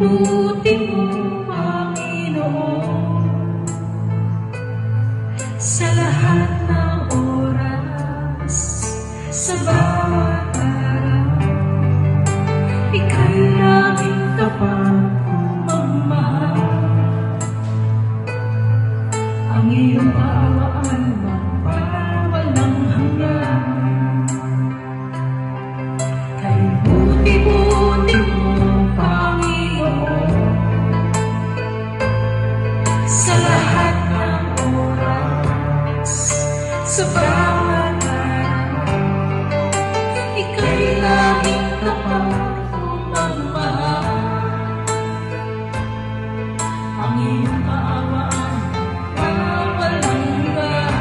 buti mo, Panginoon, sa lahat ng oras, sa bawat araw. Ika'y laging tapat kong magmahal. Ang iyong kaawaan magpawalang hanggan. Kay buti-buti mo, Panginoon, sa lahat ng oras, sa bawat araw. Ika'y laging tapat kong magmahal. Ang iyong kaawaan magpawalang hanggan.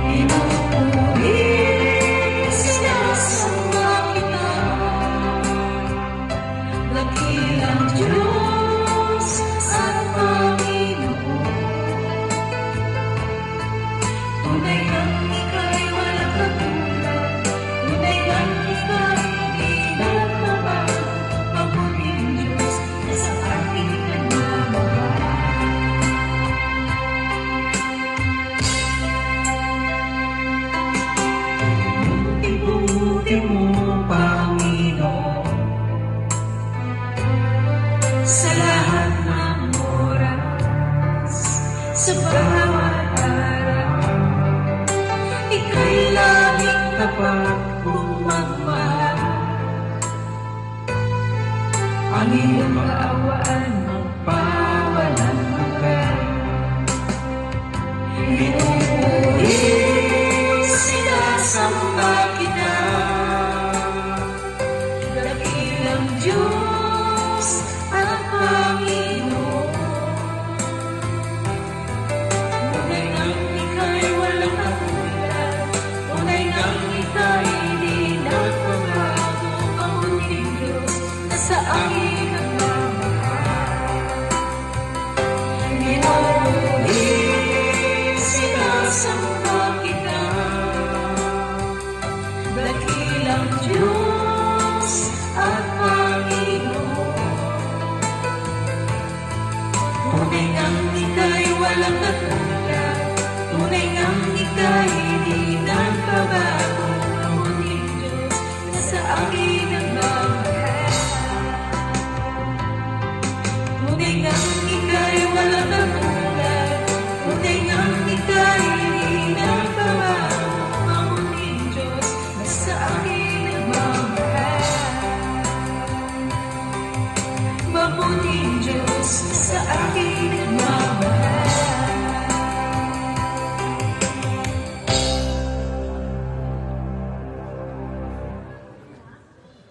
Pinupuri, sinasamba kita, dakilang Diyos at Panginoon. Tunay kang ika'y walang katulad, tunay kang ika'y di nagbabago. Mabuting Diyos na sa ating nagmamahal. Buti mo, Panginoon, sa lahat ng oras, sa bawat araw. Ika'y laging tapat kong magmahal. Ang iyong kaawaan magpawalang hanggan. Pinupuri, sinasamba kita, dakilang Diyos at Panginoon. Tunay ngang ika'y walang katulad, tunay ngang ika'y di nagbabago. Mabuting Diyos na sa akin nagmamahal. Pinupuri, sinasamba kita, dakilang Diyos at Panginoon. Tunay ngang ika'y walang katulad, tunay ngang ika'y di nagbabago. Mabuting Diyos na sa akin nagmamahal. Tunay ngang ika'y walang katulad, tunay ngang ika'y di nagbabago. Mabuting Diyos na sa akin nagmamahal. Mabuting Diyos na sa akin nagmamahal.